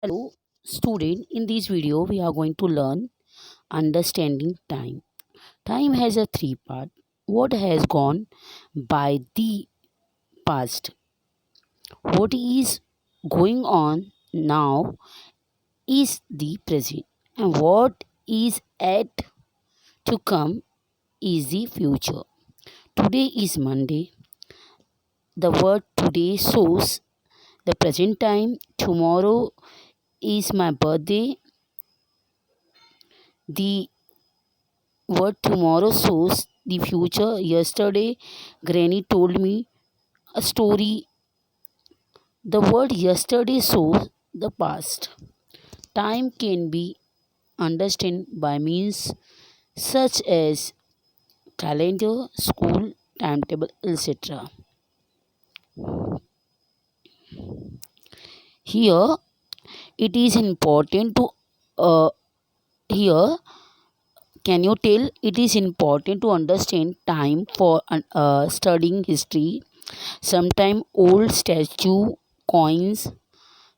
Hello, student. In this video, we are going to learn understanding time. Time has a three part. What has gone by the past? What is going on now is the present, and what is yet to come is the future. Today is Monday. The word today shows the present time. Tomorrow is my birthday. The word tomorrow shows the future. Yesterday, Granny told me a story. The word yesterday shows the past. Time can be understood by means such as calendar, school, timetable, etc. Here, it is important to here. Can you tell it is important to understand time for studying history? Sometimes old statue, coins,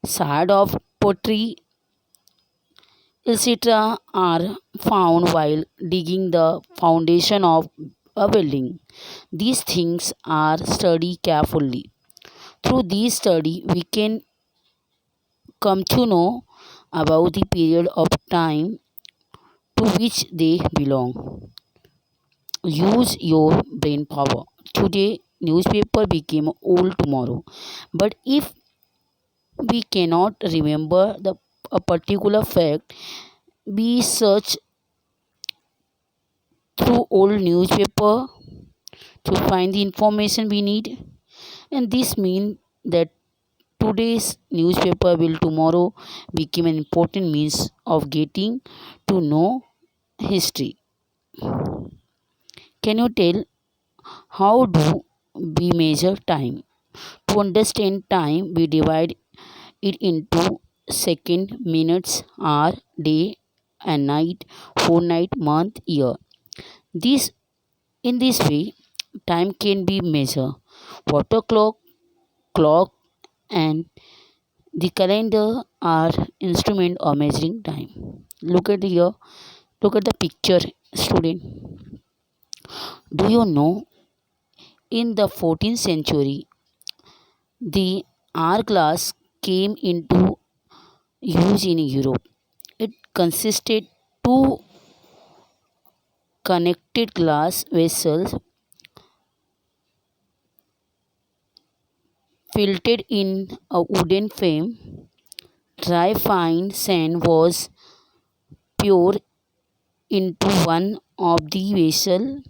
shards of pottery, etc. are found while digging the foundation of a building. These things are studied carefully. Through this study, we can come to know about the period of time to which they belong. Use your brain power. Today, newspaper became old tomorrow. But if we cannot remember a particular fact, we search through old newspaper to find the information we need, and this means that today's newspaper will tomorrow become an important means of getting to know history. Can you tell how do we measure time? To understand time, we divide it into second, minutes, hour, day and night, fortnight, month, year. This In this way, time can be measured. Water clock, and the calendar are instrument of measuring time. Look at here. Look at the picture, student. Do you know in the 14th century, the hourglass came into use in Europe. It consisted two connected glass vessels filled in a wooden frame. Dry fine sand was poured into one of the vessel.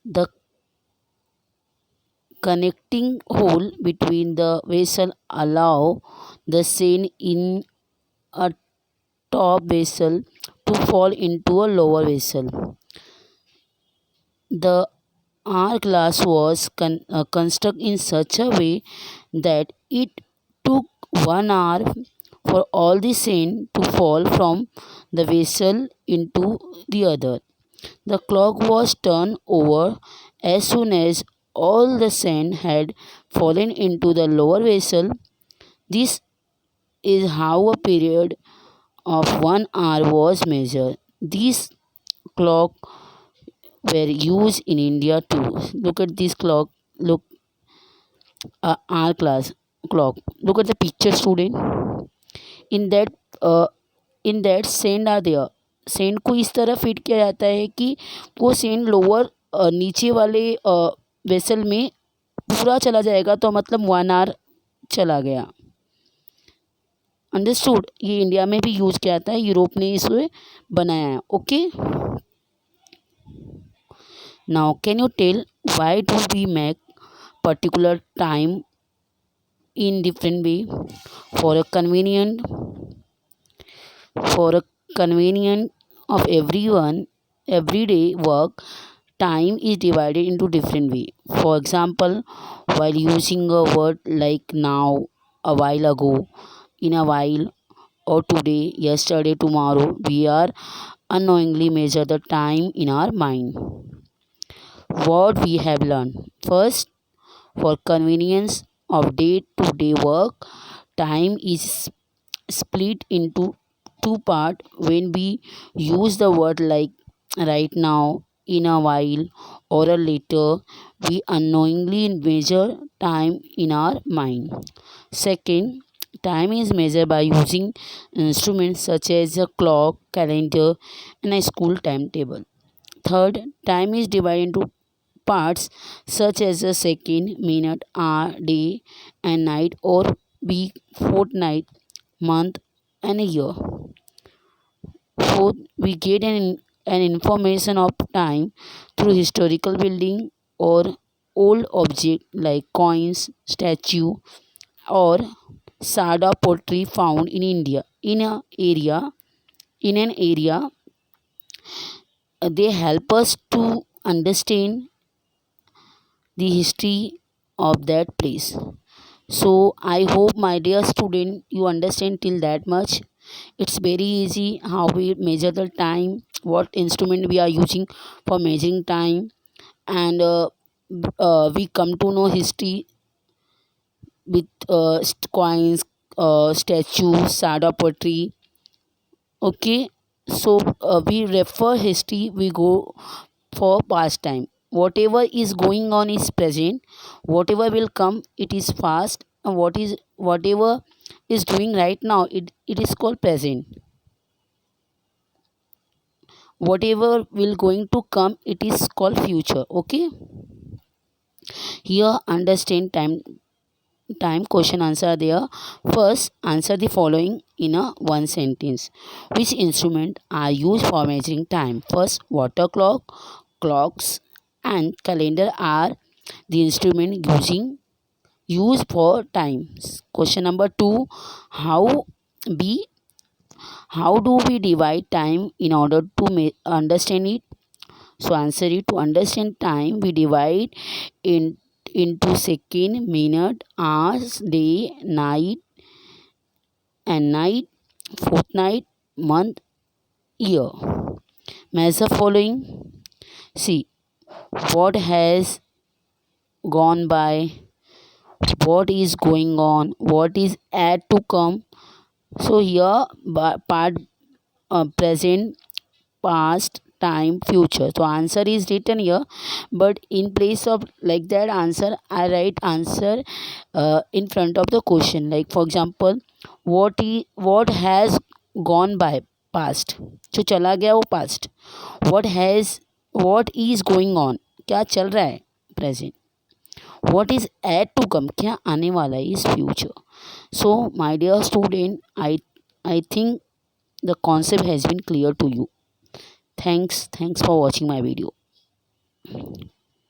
The connecting hole between the vessel allow the sand in a top vessel to fall into a lower vessel. The hourglass was constructed in such a way that it took 1 hour for all the sand to fall from the vessel into the other. The clock was turned over as soon as all the sand had fallen into the lower vessel. This is how a period of 1 hour was measured. These clock were used in India too. Look at this clock. Look, our class clock. Look at the picture, student. In that in that sand are there. Sand को इस तरह fit किया जाता है कि वो send lower नीचे वाले वेसल में पूरा चला जाएगा, तो मतलब 1 आवर चला गया. अंडरस्टूड. ये इंडिया में भी यूज किया जाता है, यूरोप ने इसे बनाया है. Okay. Now can you tell why do we make particular time in different way? For a convenient of everyone, everyday work, time is divided into different way. For example, while using a word like now, a while ago, in a while, or today, yesterday, tomorrow, we are unknowingly measure the time in our mind. What we have learned: first, for convenience of day to day work, time is split into two part when we use the word like right now, in a while, or a later. We unknowingly measure time in our mind. Second, time is measured by using instruments such as a clock, calendar, and a school timetable. Third, time is divided into parts such as a second, minute, hour, day, and night, or week, fortnight, month, and a year. Fourth, we get an information of time through historical building or old object like coins, statue, or Sada pottery found in India. In an area, they help us to understand the history of that place. So I hope, my dear student, you understand till that much. It's very easy how we measure the time, what instrument we are using for measuring time, and we come to know history with coins, statues, sada pottery. Okay, so we refer history, we go for past time. Whatever is going on is present, whatever will come it is past, and whatever is doing right now, it is called present. Whatever will going to come it is called future. Okay, here understand time question answer there. First, answer the following in a one sentence. Which instrument are used for measuring time? First, water clock, clocks, and calendar are the instrument used for time. Question number two, how b how do we divide time in order to understand it? So answer it, to understand time we divide in into second, minute, hours, day, night, fortnight, month, year. Measure following. See what has gone by, what is going on, what is yet to come. So here part present, past, time, future. So answer is written here, but in place of like that answer I write answer in front of the question. Like for example, what has gone by, past. जो चला गया वो past. What is going on, क्या चल रहा है, present. What is yet to come, क्या आने वाला है, is future. So my dear student, I think the concept has been clear to you. Thanks for watching my video.